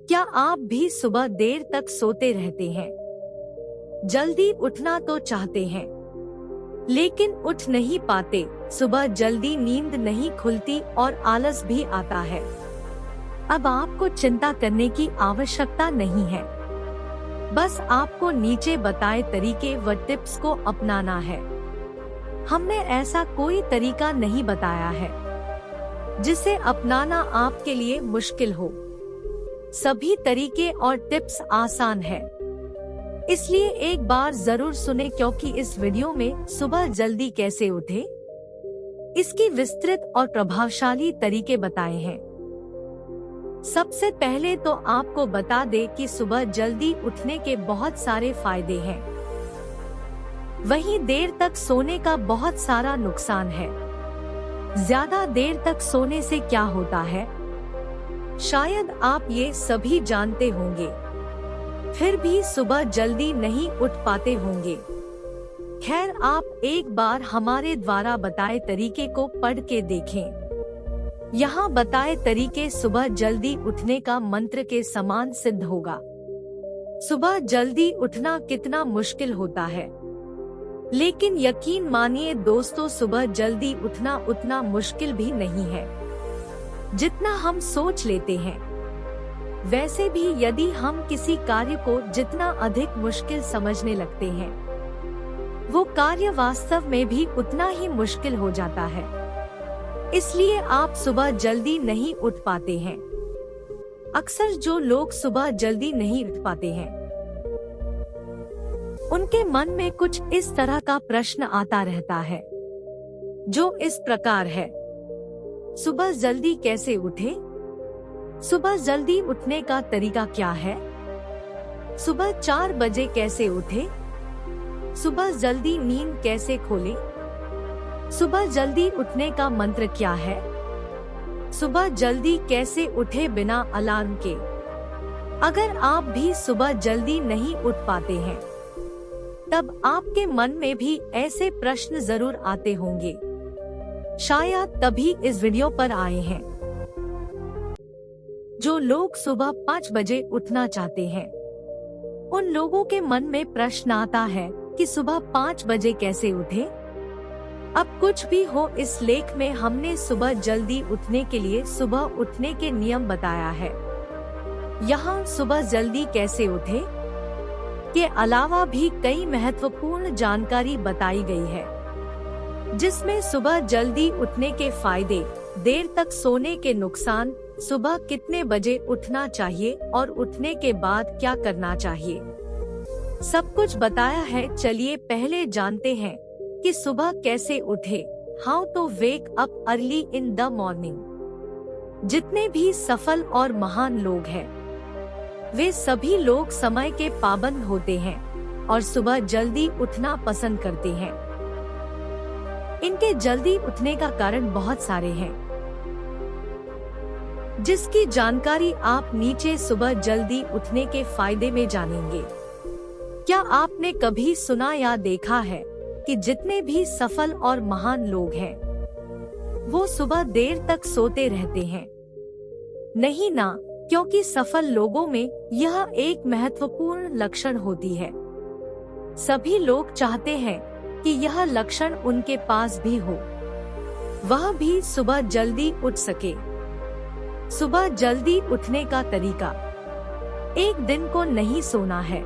क्या आप भी सुबह देर तक सोते रहते हैं? जल्दी उठना तो चाहते हैं, लेकिन उठ नहीं पाते। सुबह जल्दी नींद नहीं खुलती और आलस भी आता है। अब आपको चिंता करने की आवश्यकता नहीं है। बस आपको नीचे बताए तरीके व टिप्स को अपनाना है। हमने ऐसा कोई तरीका नहीं बताया है जिसे अपनाना आपके लिए मुश्किल हो। सभी तरीके और टिप्स आसान है, इसलिए एक बार जरूर सुने, क्योंकि इस वीडियो में सुबह जल्दी कैसे उठे, इसकी विस्तृत और प्रभावशाली तरीके बताए हैं। सबसे पहले तो आपको बता दे कि सुबह जल्दी उठने के बहुत सारे फायदे हैं, वहीं देर तक सोने का बहुत सारा नुकसान है। ज्यादा देर तक सोने से क्या होता है, शायद आप ये सभी जानते होंगे, फिर भी सुबह जल्दी नहीं उठ पाते होंगे। खैर, आप एक बार हमारे द्वारा बताए तरीके को पढ़ के देखें। यहाँ बताए तरीके सुबह जल्दी उठने का मंत्र के समान सिद्ध होगा। सुबह जल्दी उठना कितना मुश्किल होता है, लेकिन यकीन मानिए दोस्तों, सुबह जल्दी उठना उतना मुश्किल भी नहीं है जितना हम सोच लेते हैं। वैसे भी यदि हम किसी कार्य को जितना अधिक मुश्किल समझने लगते हैं, वो कार्य वास्तव में भी उतना ही मुश्किल हो जाता है। इसलिए आप सुबह जल्दी नहीं उठ पाते हैं। अक्सर जो लोग सुबह जल्दी नहीं उठ पाते हैं, उनके मन में कुछ इस तरह का प्रश्न आता रहता है, जो इस प्रकार है: सुबह जल्दी कैसे उठे? सुबह जल्दी उठने का तरीका क्या है? सुबह 4 बजे कैसे उठे? सुबह जल्दी नींद कैसे खोले? सुबह जल्दी उठने का मंत्र क्या है? सुबह जल्दी कैसे उठे बिना अलार्म के? अगर आप भी सुबह जल्दी नहीं उठ पाते हैं, तब आपके मन में भी ऐसे प्रश्न जरूर आते होंगे। शायद तभी इस वीडियो पर आए हैं। जो लोग सुबह 5 बजे उठना चाहते हैं, उन लोगों के मन में प्रश्न आता है कि सुबह 5 बजे कैसे उठे? अब कुछ भी हो, इस लेख में हमने सुबह जल्दी उठने के लिए सुबह उठने के नियम बताया है। यहाँ सुबह जल्दी कैसे उठे के अलावा भी कई महत्वपूर्ण जानकारी बताई गई है, जिसमें सुबह जल्दी उठने के फायदे, देर तक सोने के नुकसान, सुबह कितने बजे उठना चाहिए और उठने के बाद क्या करना चाहिए, सब कुछ बताया है। चलिए पहले जानते हैं कि सुबह कैसे उठे। How to wake up early in the morning. जितने भी सफल और महान लोग हैं, वे सभी लोग समय के पाबंद होते हैं और सुबह जल्दी उठना पसंद करते हैं। इनके जल्दी उठने का कारण बहुत सारे हैं, जिसकी जानकारी आप नीचे सुबह जल्दी उठने के फायदे में जानेंगे। क्या आपने कभी सुना या देखा है कि जितने भी सफल और महान लोग हैं, वो सुबह देर तक सोते रहते हैं? नहीं ना, क्योंकि सफल लोगों में यह एक महत्वपूर्ण लक्षण होती है। सभी लोग चाहते हैं कि यह लक्षण उनके पास भी हो, वह भी सुबह जल्दी उठ सके। सुबह जल्दी उठने का तरीका: एक दिन को नहीं सोना है।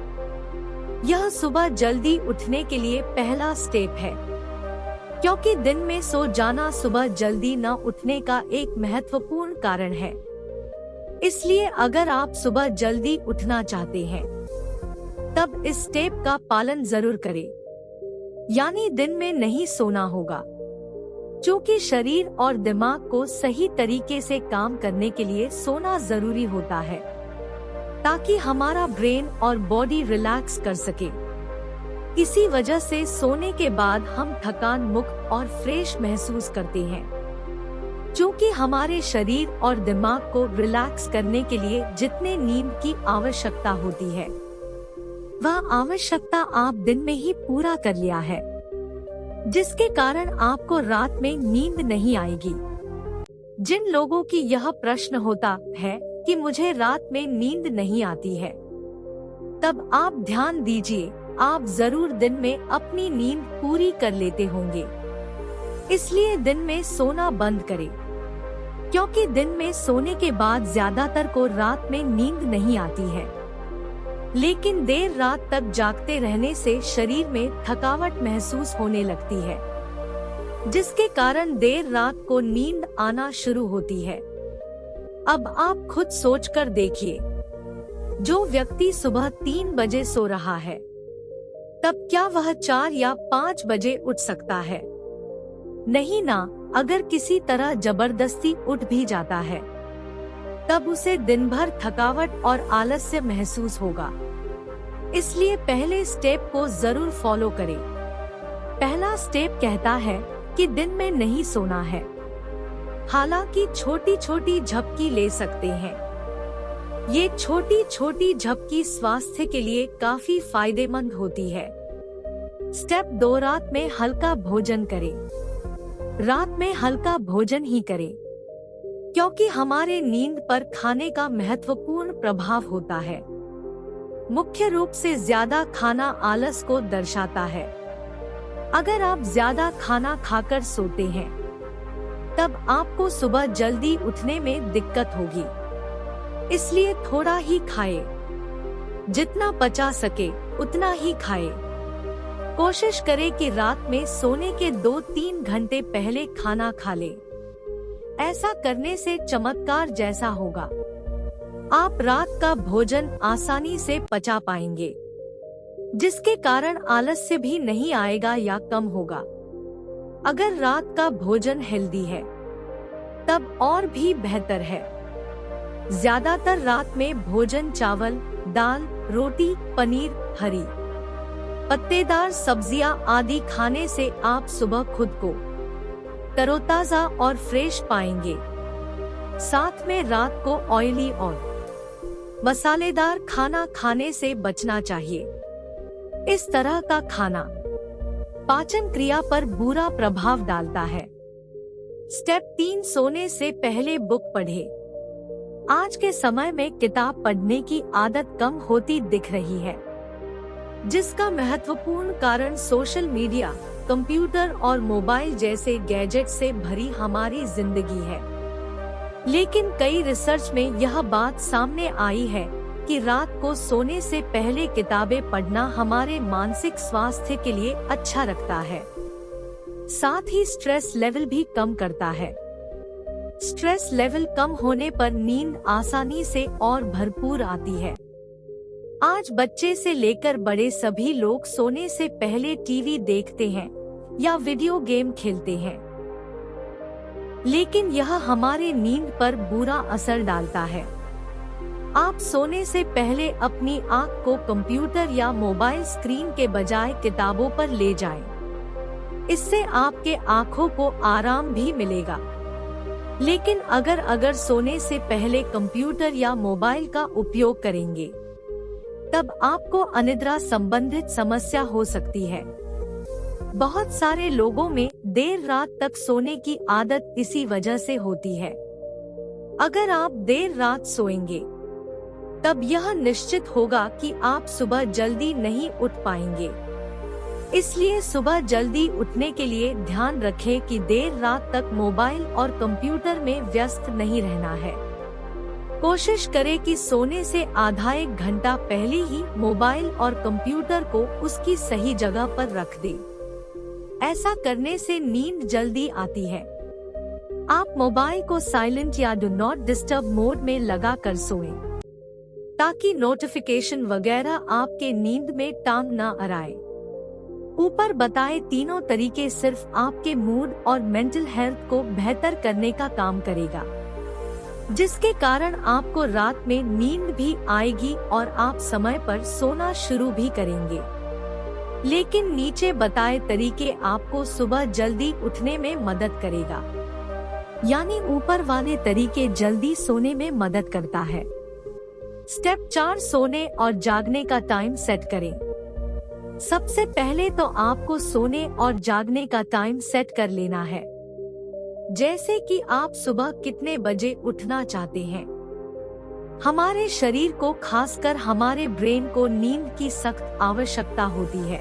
यह सुबह जल्दी उठने के लिए पहला स्टेप है, क्योंकि दिन में सो जाना सुबह जल्दी न उठने का एक महत्वपूर्ण कारण है। इसलिए अगर आप सुबह जल्दी उठना चाहते हैं, तब इस स्टेप का पालन जरूर करें, यानी दिन में नहीं सोना होगा। क्योंकि शरीर और दिमाग को सही तरीके से काम करने के लिए सोना जरूरी होता है, ताकि हमारा ब्रेन और बॉडी रिलैक्स कर सके। इसी वजह से सोने के बाद हम थकान मुक्त और फ्रेश महसूस करते हैं। क्योंकि हमारे शरीर और दिमाग को रिलैक्स करने के लिए जितने नींद की आवश्यकता होती है, वह आवश्यकता आप दिन में ही पूरा कर लिया है, जिसके कारण आपको रात में नींद नहीं आएगी। जिन लोगों की यह प्रश्न होता है कि मुझे रात में नींद नहीं आती है, तब आप ध्यान दीजिए, आप जरूर दिन में अपनी नींद पूरी कर लेते होंगे। इसलिए दिन में सोना बंद करें, क्योंकि दिन में सोने के बाद ज्यादातर को रात में नींद नहीं आती है। लेकिन देर रात तक जागते रहने से शरीर में थकावट महसूस होने लगती है, जिसके कारण देर रात को नींद आना शुरू होती है। अब आप खुद सोचकर देखिए, जो व्यक्ति सुबह 3 बजे सो रहा है, तब क्या वह 4 या 5 बजे उठ सकता है? नहीं ना। अगर किसी तरह जबरदस्ती उठ भी जाता है, तब उसे दिन भर थकावट और आलस्य महसूस होगा। इसलिए पहले स्टेप को जरूर फॉलो करें। पहला स्टेप कहता है कि दिन में नहीं सोना है। हालांकि छोटी छोटी झपकी ले सकते हैं। ये छोटी छोटी झपकी स्वास्थ्य के लिए काफी फायदेमंद होती है। स्टेप 2, रात में हल्का भोजन करें। रात में हल्का भोजन ही करें, क्योंकि हमारे नींद पर खाने का महत्वपूर्ण प्रभाव होता है। मुख्य रूप से ज्यादा खाना आलस को दर्शाता है। अगर आप ज्यादा खाना खाकर सोते हैं, तब आपको सुबह जल्दी उठने में दिक्कत होगी। इसलिए थोड़ा ही खाएं, जितना पचा सके उतना ही खाएं। कोशिश करें कि रात में सोने के 2-3 घंटे पहले खाना खा लें। ऐसा करने से चमत्कार जैसा होगा। आप रात का भोजन आसानी से पचा पाएंगे, जिसके कारण आलस्य भी नहीं आएगा या कम होगा। अगर रात का भोजन हेल्दी है, तब और भी बेहतर है। ज्यादातर रात में भोजन चावल, दाल, रोटी, पनीर, हरी पत्तेदार सब्जियां आदि खाने से आप सुबह खुद को तरोताजा और फ्रेश पाएंगे। साथ में रात को ऑयली और मसालेदार खाना खाने से बचना चाहिए। इस तरह का खाना पाचन क्रिया पर बुरा प्रभाव डालता है। स्टेप 3, सोने से पहले बुक पढ़ें। आज के समय में किताब पढ़ने की आदत कम होती दिख रही है, जिसका महत्वपूर्ण कारण सोशल मीडिया, कंप्यूटर और मोबाइल जैसे गैजेट से भरी हमारी जिंदगी है। लेकिन कई रिसर्च में यह बात सामने आई है कि रात को सोने से पहले किताबें पढ़ना हमारे मानसिक स्वास्थ्य के लिए अच्छा रखता है। साथ ही स्ट्रेस लेवल भी कम करता है। स्ट्रेस लेवल कम होने पर नींद आसानी से और भरपूर आती है। आज बच्चे से लेकर बड़े सभी लोग सोने से पहले टीवी देखते हैं या वीडियो गेम खेलते हैं, लेकिन यह हमारे नींद पर बुरा असर डालता है। आप सोने से पहले अपनी आंख को कंप्यूटर या मोबाइल स्क्रीन के बजाय किताबों पर ले जाएं। इससे आपके आंखों को आराम भी मिलेगा। लेकिन अगर सोने से पहले कंप्यूटर या मोबाइल का उपयोग करेंगे, तब आपको अनिद्रा संबंधित समस्या हो सकती है। बहुत सारे लोगों में देर रात तक सोने की आदत इसी वजह से होती है। अगर आप देर रात सोएंगे, तब यह निश्चित होगा कि आप सुबह जल्दी नहीं उठ पाएंगे। इसलिए सुबह जल्दी उठने के लिए ध्यान रखें कि देर रात तक मोबाइल और कंप्यूटर में व्यस्त नहीं रहना है। कोशिश करें कि सोने से आधा 1 घंटा पहले ही मोबाइल और कंप्यूटर को उसकी सही जगह पर रख दें। ऐसा करने से नींद जल्दी आती है। आप मोबाइल को साइलेंट या डू नॉट डिस्टर्ब मोड में लगा कर सोएं, ताकि नोटिफिकेशन वगैरह आपके नींद में टांग न अड़ाए। ऊपर बताए तीनों तरीके सिर्फ आपके मूड और मेंटल हेल्थ को बेहतर करने का काम करेगा, जिसके कारण आपको रात में नींद भी आएगी और आप समय पर सोना शुरू भी करेंगे। लेकिन नीचे बताए तरीके आपको सुबह जल्दी उठने में मदद करेगा। यानी ऊपर वाले तरीके जल्दी सोने में मदद करता है। स्टेप 4, सोने और जागने का टाइम सेट करें। सबसे पहले तो आपको सोने और जागने का टाइम सेट कर लेना है, जैसे कि आप सुबह कितने बजे उठना चाहते हैं। हमारे शरीर को, खासकर हमारे ब्रेन को नींद की सख्त आवश्यकता होती है,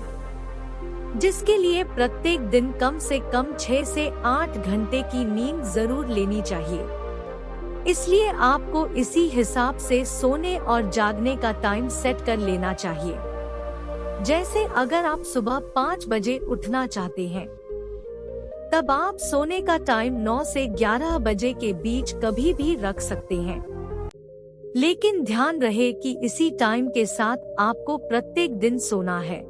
जिसके लिए प्रत्येक दिन कम से कम 6 से 8 घंटे की नींद जरूर लेनी चाहिए। इसलिए आपको इसी हिसाब से सोने और जागने का टाइम सेट कर लेना चाहिए। जैसे अगर आप सुबह 5 बजे उठना चाहते हैं, तब आप सोने का टाइम 9 से 11 बजे के बीच कभी भी रख सकते हैं। लेकिन ध्यान रहे कि इसी टाइम के साथ आपको प्रत्येक दिन सोना है,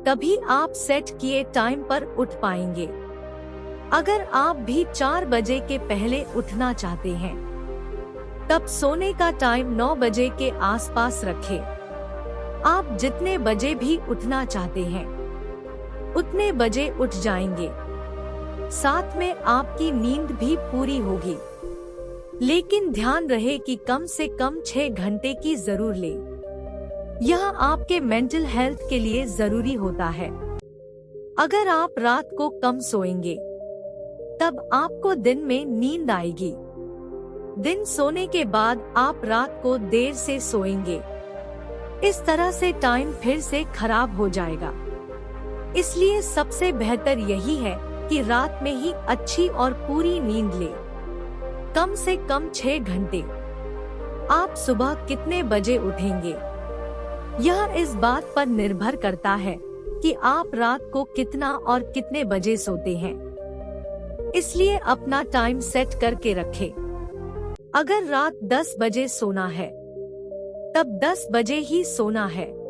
तभी आप सेट किए टाइम पर उठ पाएंगे। अगर आप भी 4 बजे के पहले उठना चाहते हैं, तब सोने का टाइम 9 बजे के आसपास रखें। आप जितने बजे भी उठना चाहते हैं, उतने बजे उठ जाएंगे। साथ में आपकी नींद भी पूरी होगी। लेकिन ध्यान रहे कि कम से कम 6 घंटे की जरूर ले। यह आपके मेंटल हेल्थ के लिए जरूरी होता है। अगर आप रात को कम सोएंगे, तब आपको दिन में नींद आएगी। दिन सोने के बाद आप रात को देर से सोएंगे। इस तरह से टाइम फिर से खराब हो जाएगा। इसलिए सबसे बेहतर यही है कि रात में ही अच्छी और पूरी नींद ले, कम से कम 6 घंटे। आप सुबह कितने बजे उठेंगे, यह इस बात पर निर्भर करता है कि आप रात को कितना और कितने बजे सोते हैं। इसलिए अपना टाइम सेट करके रखें। अगर रात 10 बजे सोना है, तब 10 बजे ही सोना है।